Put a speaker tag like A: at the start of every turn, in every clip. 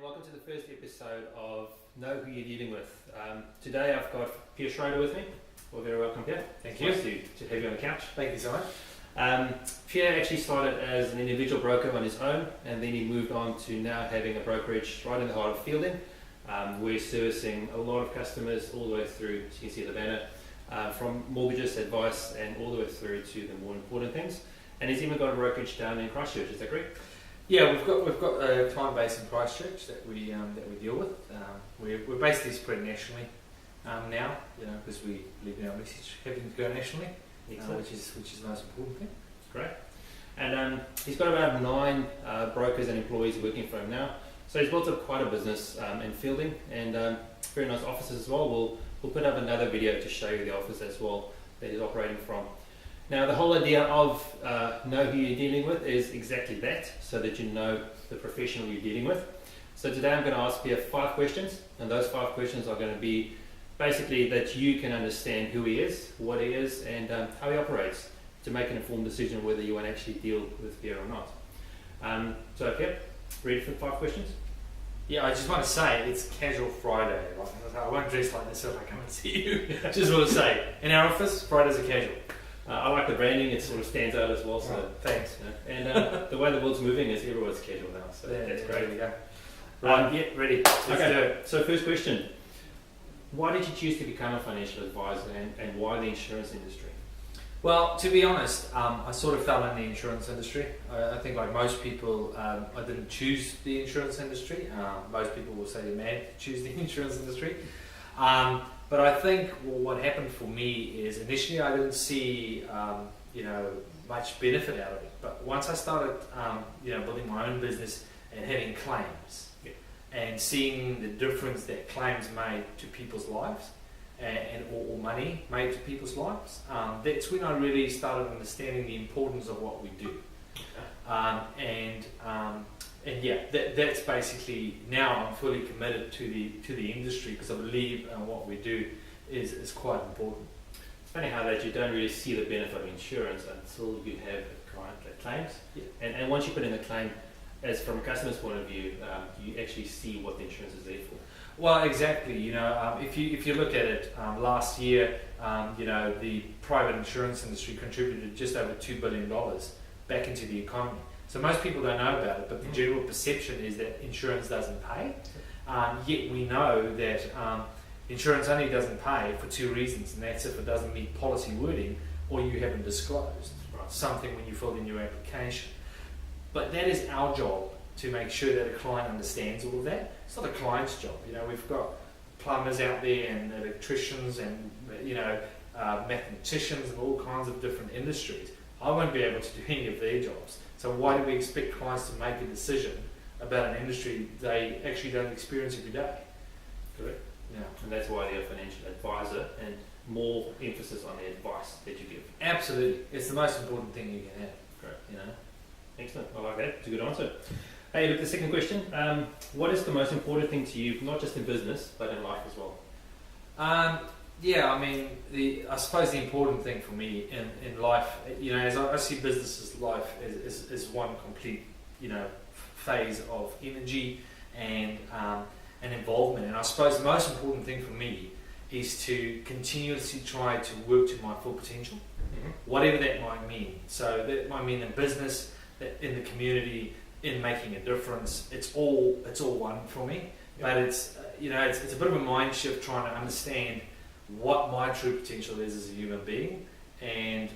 A: welcome to the first episode of Know Who You're Dealing With. Today I've got Pierre Schroeder with me. Well, very welcome, Pierre.
B: Thank you.
A: Nice to have you on the couch.
B: Thank you so much.
A: Pierre actually started as an individual broker on his own, and then he moved on to now having a brokerage right in the heart of Fielding. We're servicing a lot of customers all the way through, as you can see the banner, from mortgages, advice, and all the way through to the more important things. And he's even got a brokerage down in Christchurch, is that correct?
B: Yeah, we've got a client base in Christchurch that we deal with. We're basically spread nationally now, because we live in our message having to go nationally, which is the most important thing.
A: Great. And he's got about 9 brokers and employees working for him now. So he's built up quite a business in Fielding, and very nice offices as well. We'll put up another video to show you the office as well that he's operating from. Now, the whole idea of know who you're dealing with is exactly that, so that you know the professional you're dealing with. So today I'm going to ask Pierre 5 questions, and those 5 questions are going to be basically that you can understand who he is, what he is, and how he operates to make an informed decision whether you want to actually deal with Pierre or not. So Pierre, ready for the 5 questions?
B: Yeah, I just want to say it's Casual Friday. Right? I won't dress like this if I come and see you. Just want to say, in our office, Fridays are casual.
A: I like the branding, it sort of stands out as well, so
B: right, thanks.
A: And the way the world's moving is everyone's casual now, so that's great.
B: There we go. Right, yeah, ready. Let's
A: okay,
B: do it.
A: So first question, why did you choose to become a financial advisor, and why the insurance industry?
B: Well, to be honest, I sort of fell in the insurance industry. I think like most people, I didn't choose the insurance industry. Most people will say they're mad to choose the insurance industry. But I think what happened for me is initially I didn't see much benefit out of it. But once I started building my own business and having claims, and seeing the difference that claims made to people's lives or money made to people's lives, that's when I really started understanding the importance of what we do. And yeah, that's basically, now I'm fully committed to the industry because I believe what we do is quite important.
A: It's funny how that you don't really see the benefit of insurance until you have a client that claims. Yeah. And once you put in the claim, as from a customer's point of view, you actually see what the insurance is there for.
B: Well, exactly. If you look at it, last year, the private insurance industry contributed just over $2 billion back into the economy. So most people don't know about it, but the general perception is that insurance doesn't pay. Yet we know that insurance only doesn't pay for 2 reasons, and that's if it doesn't meet policy wording or you haven't disclosed something when you filled in your application. But that is our job, to make sure that a client understands all of that. It's not a client's job. We've got plumbers out there and electricians and mathematicians and all kinds of different industries. I won't be able to do any of their jobs. So why do we expect clients to make a decision about an industry they actually don't experience every day?
A: Correct.
B: Yeah.
A: And that's why they're a financial advisor, and more emphasis on the advice that you give.
B: Absolutely. It's the most important thing you can have.
A: Great. Excellent. I like that. It's a good answer. Hey, look, the second question. What is the most important thing to you, not just in business, but in life as well?
B: I suppose the important thing for me in life, as I see business as life is one complete, phase of energy and involvement. And I suppose the most important thing for me is to continuously try to work to my full potential, whatever that might mean. So that might mean in business, in the community, in making a difference. It's all one for me. But it's a bit of a mind shift trying to understand what my true potential is as a human being, and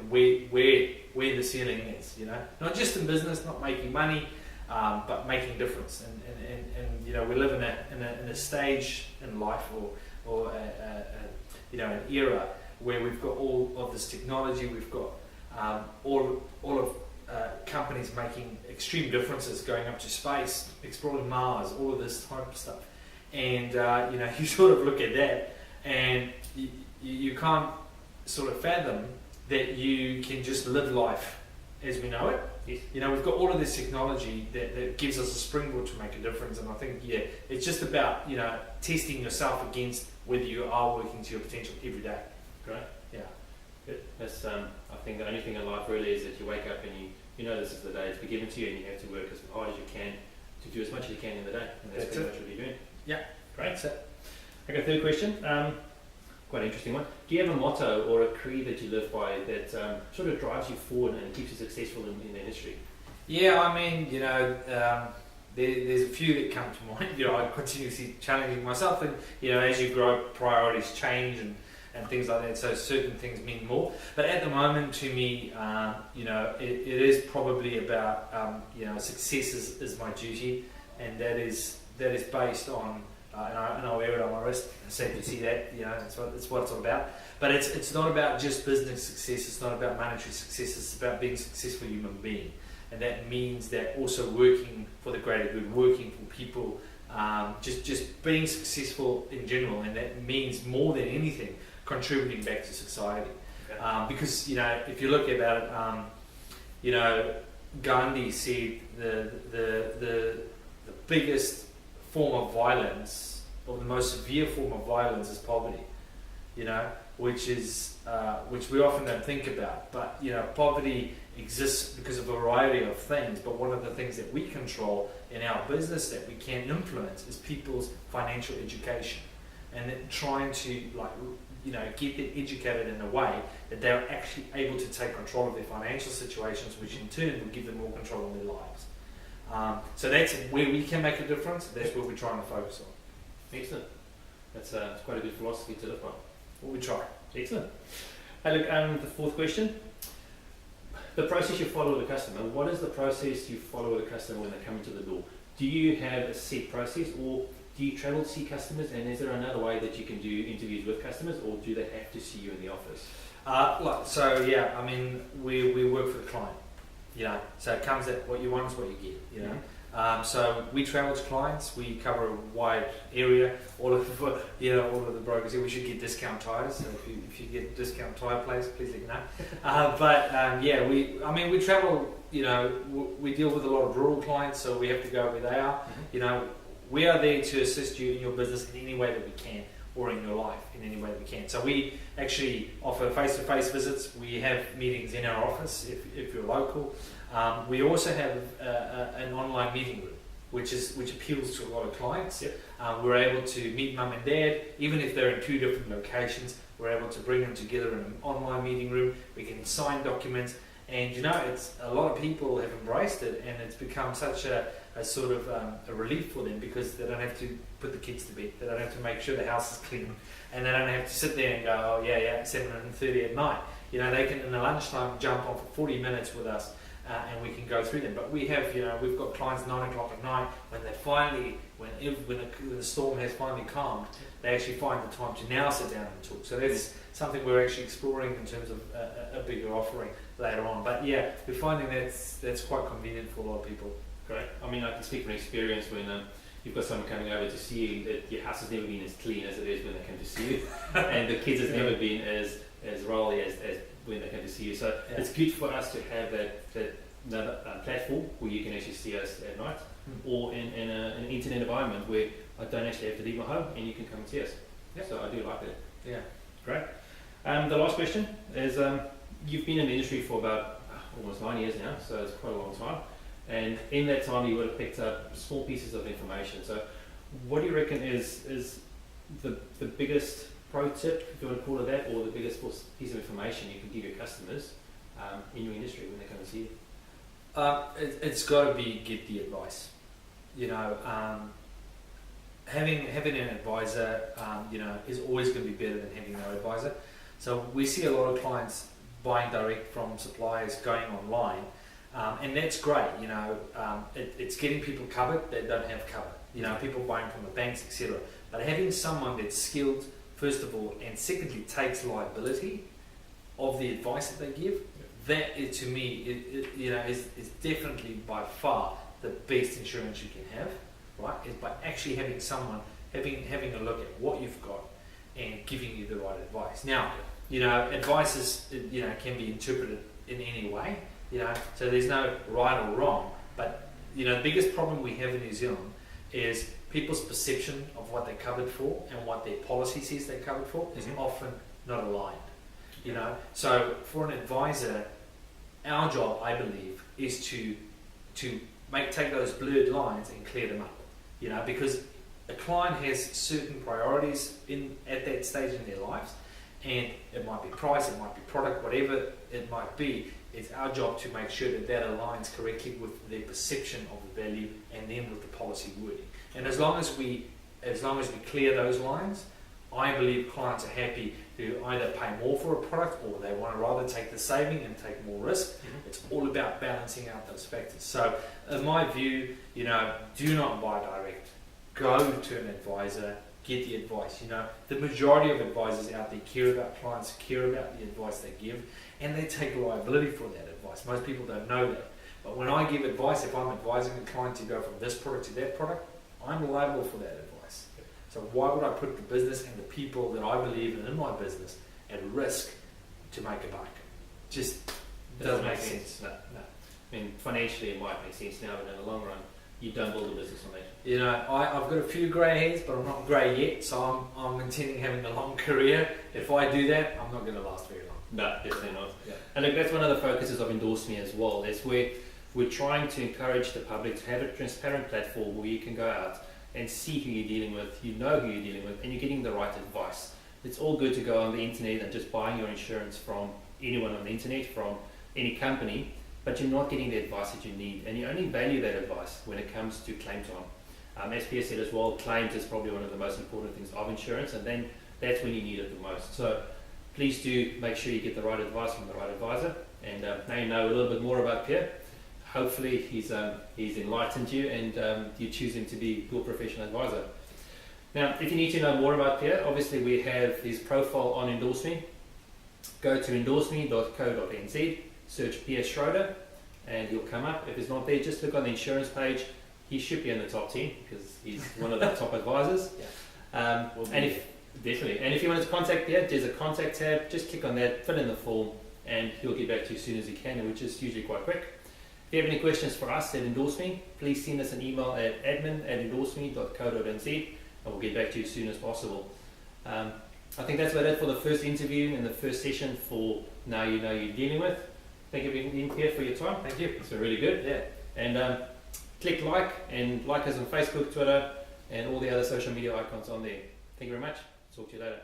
B: where the ceiling is. Not just in business, not making money, but making a difference. And we live in a stage in life or an era where we've got all of this technology. We've got all of companies making extreme differences, going up to space, exploring Mars, all of this type of stuff. And you sort of look at that, and you can't sort of fathom that you can just live life as we know it. Yes. We've got all of this technology that gives us a springboard to make a difference, and I think it's just about testing yourself against whether you are working to your potential every day.
A: Great.
B: Yeah.
A: Good. That's I think the only thing in life really is that you wake up and you know this is the day it's been given to you, and you have to work as hard as you can to to do as much as you can in the day, and that's pretty much what you're doing.
B: Yeah,
A: great.
B: That's it.
A: Okay, third question. Quite an interesting one. Do you have a motto or a creed that you live by that sort of drives you forward and keeps you successful in the industry?
B: Yeah, I mean, there's a few that come to mind. I'm continuously challenging myself, and as you grow, priorities change and things like that. So certain things mean more. But at the moment, to me, it is probably about success is my duty, and that is based on. And I'll wear it on my wrist, so you can see that. That's what it's all about. But it's not about just business success. It's not about monetary success. It's about being a successful human being. And that means that also working for the greater good, working for people, just being successful in general, and that means more than anything contributing back to society. Okay. Because if you look about it, Gandhi said the biggest form of violence, or the most severe form of violence, is poverty. Which we often don't think about, but poverty exists because of a variety of things, but one of the things that we control in our business that we can influence is people's financial education, and then trying to get them educated in a way that they're actually able to take control of their financial situations, which in turn will give them more control of their lives. So that's where we can make a difference. That's what we're trying to focus on.
A: Excellent. That's quite a good philosophy to live by.
B: What we try.
A: Excellent. Hey, look, the fourth question. The process you follow with the customer. What is the process you follow with the customer when they come into the door? Do you have a set process, or do you travel to see customers, and is there another way that you can do interviews with customers, or do they have to see you in the office?
B: We work for the client. So it comes at what you want is what you get.
A: Mm-hmm.
B: So we travel to clients. We cover a wide area. All of the brokers here. We should get discount tires. So if you get discount tire place, please let me know. We travel. We deal with a lot of rural clients, so we have to go where they are.
A: Mm-hmm.
B: We are there to assist you in your business in any way that we can, or in your life in any way that we can. So we actually offer face-to-face visits. We have meetings in our office if you're local. We also have an online meeting room, which appeals to a lot of clients.
A: Yep.
B: We're able to meet mum and dad, even if they're in two different locations. We're able to bring them together in an online meeting room. We can sign documents, and it's a lot of people have embraced it, and it's become such a sort of a relief for them, because they don't have to put the kids to bed. They don't have to make sure the house is clean, and they don't have to sit there and go, 7:30 at night. They can in the lunchtime jump on for 40 minutes with us. And we can go through them. But we have, we've got clients 9 o'clock at night when they finally, when the storm has finally calmed, they actually find the time to now sit down and talk. So that's something we're actually exploring in terms of a bigger offering later on. But yeah, we're finding that's quite convenient for a lot of people.
A: Great. I mean, I can speak from experience when you've got someone coming over to see you, that your house has never been as clean as it is when they come to see you, and the kids has never been as rolly as when they come to see you. So it's good for us to have that platform where you can actually see us at night, or in an internet environment where I don't actually have to leave my home and you can come and see us. So I do like that.
B: Yeah,
A: great. The last question is, you've been in the industry for about almost 9 years now, so it's quite a long time, and in that time you would have picked up small pieces of information. So what do you reckon is the biggest pro tip, if you want to call it that, or the biggest piece of information you can give your customers in your industry when they come and see you?
B: It's got to be get the advice. Having an advisor, is always going to be better than having no advisor. So we see a lot of clients buying direct from suppliers, going online, and that's great. It's getting people covered that don't have cover. People buying from the banks, etc. But having someone that's skilled, first of all, and secondly, takes liability of the advice that they give. That is, to me, is definitely by far the best insurance you can have, right? Is by actually having someone having a look at what you've got and giving you the right advice. Now, advice can be interpreted in any way, so there's no right or wrong. But the biggest problem we have in New Zealand is people's perception of what they're covered for and what their policy says they're covered for is often not aligned. So for an advisor, our job, I believe, is to take those blurred lines and clear them up. You know, because a client has certain priorities at that stage in their lives, and it might be price, it might be product, whatever it might be. It's our job to make sure that aligns correctly with their perception of the value and then with the policy wording. And as long as we clear those lines, I believe clients are happy to either pay more for a product or they want to rather take the saving and take more risk. It's all about balancing out those factors. So in my view, you know, do not buy direct. Go to an advisor, get the advice. You know, the majority of advisors out there care about clients, care about the advice they give, and they take liability for that advice. Most people don't know that. But when I give advice, if I'm advising a client to go from this product to that product, I'm liable for that advice. So why would I put the business and the people that I believe in my business at risk to make a buck? Just doesn't make sense.
A: No. I mean, financially it might make sense now, but in the long run, you don't build a business on that.
B: You know, I've got a few grey hairs, but I'm not grey yet, so I'm intending having a long career. If I do that, I'm not going to last very long.
A: No, definitely not.
B: Yeah.
A: And look, that's one of the focuses of EndorseMe as well. Is we're trying to encourage the public to have a transparent platform where you can go out and see who you're dealing with, you know who you're dealing with, and you're getting the right advice. It's all good to go on the internet and just buying your insurance from anyone on the internet, from any company, but you're not getting the advice that you need, and you only value that advice when it comes to claim time. As Pierre said as well, claims is probably one of the most important things of insurance, and then that's when you need it the most. So please do make sure you get the right advice from the right advisor. And now you know a little bit more about Pierre. Hopefully he's enlightened you and you choose him to be your professional advisor. Now, if you need to know more about Pierre, obviously we have his profile on EndorseMe. Go to endorseme.co.nz, search Pierre Schroeder, and he'll come up. If it's not there, just look on the insurance page. He should be in the top 10 because he's one of the top advisors.
B: Yeah.
A: And if you want to contact Pierre, there's a contact tab. Just click on that, fill in the form, and he'll get back to you as soon as he can, which is usually quite quick. If you have any questions for us at EndorseMe, please send us an email at admin@endorseme.co.nz, and we'll get back to you as soon as possible. I think that's about it for the first interview and the first session for Now You Know You're Dealing With. Thank you again, Pierre, for your time.
B: Thank you.
A: It's been really good.
B: Yeah.
A: And click like us on Facebook, Twitter, and all the other social media icons on there. Thank you very much. Talk to you later.